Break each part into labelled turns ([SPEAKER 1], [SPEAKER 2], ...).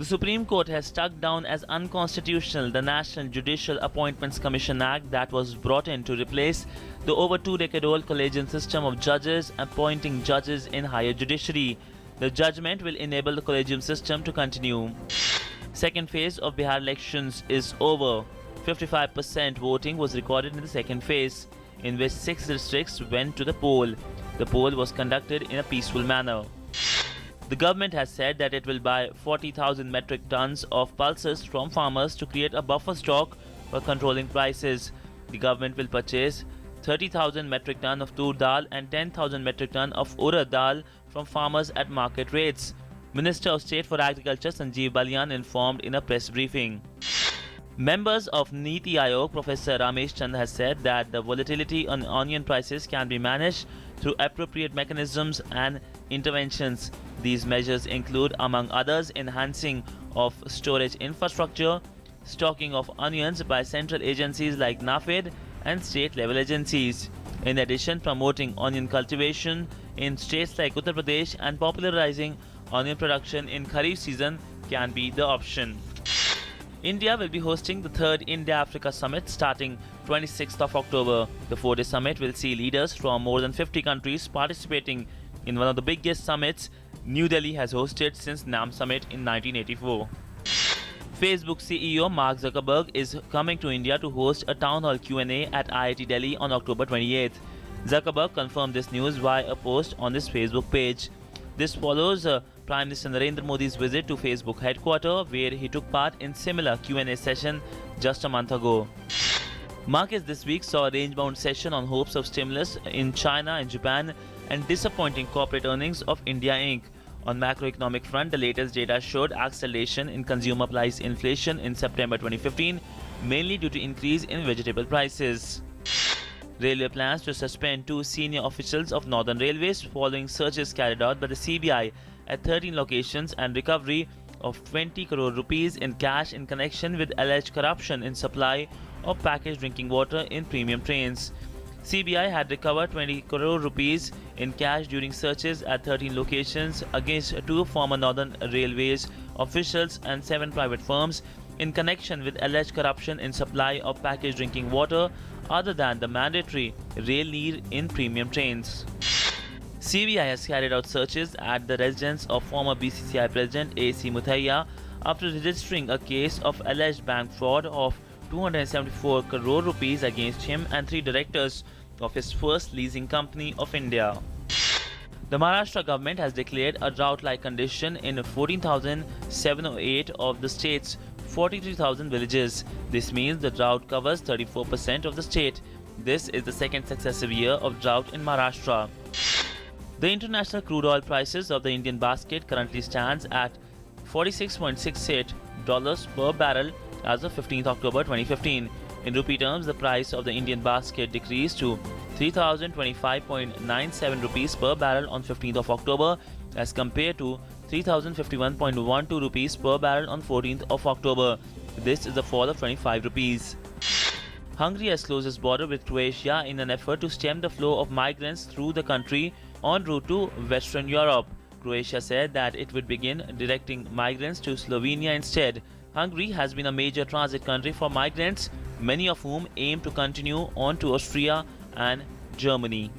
[SPEAKER 1] The Supreme Court has struck down as unconstitutional the National Judicial Appointments Commission Act that was brought in to replace the over two-decade-old collegiate system of judges appointing judges in higher judiciary. The judgment will enable the collegium system to continue. Second phase of Bihar elections is over. 55% voting was recorded in the second phase, in which 6 districts went to the poll. The poll was conducted in a peaceful manner. The government has said that it will buy 40,000 metric tons of pulses from farmers to create a buffer stock for controlling prices. The government will purchase 30,000 metric tons of tur dal and 10,000 metric tons of urad dal from farmers at market rates. Minister of State for Agriculture Sanjeev Balyan informed in a press briefing. Members of Niti Aayog, Professor Ramesh Chand has said that the volatility on onion prices can be managed through appropriate mechanisms and interventions. These measures include, among others, enhancing of storage infrastructure, stocking of onions by central agencies like NAFED and state-level agencies. In addition, promoting onion cultivation in states like Uttar Pradesh and popularizing onion production in Kharif season can be the option. India will be hosting the third India-Africa Summit starting 26th of October. The 4-day summit will see leaders from more than 50 countries participating in one of the biggest summits New Delhi has hosted since NAM Summit in 1984. Facebook CEO Mark Zuckerberg is coming to India to host a town hall Q&A at IIT Delhi on October 28th. Zuckerberg confirmed this news via a post on his Facebook page. This follows Prime Minister Narendra Modi's visit to Facebook headquarters, where he took part in similar Q&A session just a month ago. Markets this week saw a range-bound session on hopes of stimulus in China and Japan and disappointing corporate earnings of India Inc. On macroeconomic front, the latest data showed acceleration in consumer price inflation in September 2015, mainly due to increase in vegetable prices. Railway plans to suspend 2 senior officials of Northern Railways following searches carried out by the CBI at 13 locations and recovery of 20 crore rupees in cash in connection with alleged corruption in supply of packaged drinking water in premium trains. CBI had recovered 20 crore rupees in cash during searches at 13 locations against 2 former Northern Railways officials and 7 private firms in connection with alleged corruption in supply of packaged drinking water other than the mandatory Rail Neer in premium trains. CBI has carried out searches at the residence of former BCCI President A.C. Muthaiya after registering a case of alleged bank fraud of 274 crore rupees against him and 3 directors of his first leasing company of India. The Maharashtra government has declared a drought-like condition in 14,708 of the state's 43,000 villages. This means the drought covers 34% of the state. This is the second successive year of drought in Maharashtra. The international crude oil prices of the Indian basket currently stands at $46.68 per barrel as of 15th October 2015. In rupee terms, the price of the Indian basket decreased to 3,025.97 rupees per barrel on 15th of October as compared to 3,051.12 rupees per barrel on 14th of October. This is a fall of 25 rupees. Hungary has closed its border with Croatia in an effort to stem the flow of migrants through the country en route to Western Europe. Croatia said that it would begin directing migrants to Slovenia instead. Hungary has been a major transit country for migrants, many of whom aim to continue on to Austria and Germany.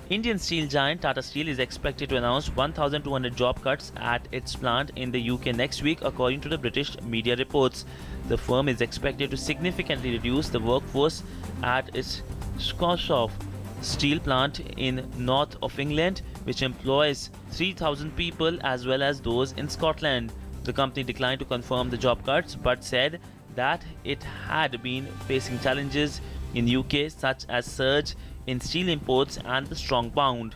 [SPEAKER 1] Indian steel giant Tata Steel is expected to announce 1,200 job cuts at its plant in the UK next week, according to the British media reports. The firm is expected to significantly reduce the workforce at its Scotstow steel plant in north of England, which employs 3,000 people as well as those in Scotland. The company declined to confirm the job cuts but said that it had been facing challenges in UK such as surge in steel imports and the strong pound.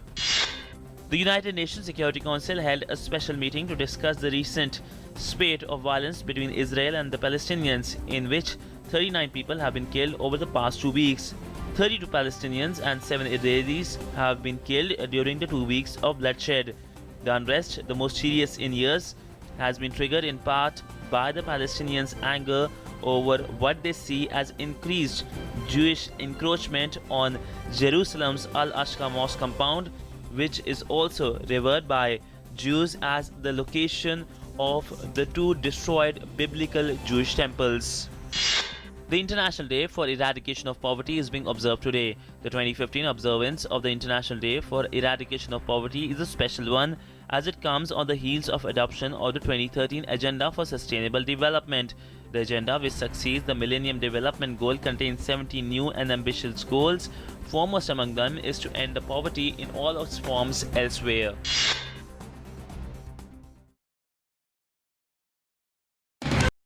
[SPEAKER 1] The United Nations Security Council held a special meeting to discuss the recent spate of violence between Israel and the Palestinians, in which 39 people have been killed over the past 2 weeks. 32 Palestinians and 7 Israelis have been killed during the 2 weeks of bloodshed. The unrest, the most serious in years, has been triggered in part by the Palestinians' anger over what they see as increased Jewish encroachment on Jerusalem's Al-Aqsa Mosque compound, which is also revered by Jews as the location of the two destroyed biblical Jewish temples. The International Day for Eradication of Poverty is being observed today. The 2015 observance of the International Day for Eradication of Poverty is a special one as it comes on the heels of adoption of the 2013 Agenda for Sustainable Development. The agenda, which succeeds the Millennium Development Goal, contains 17 new and ambitious goals. Foremost among them is to end the poverty in all its forms elsewhere.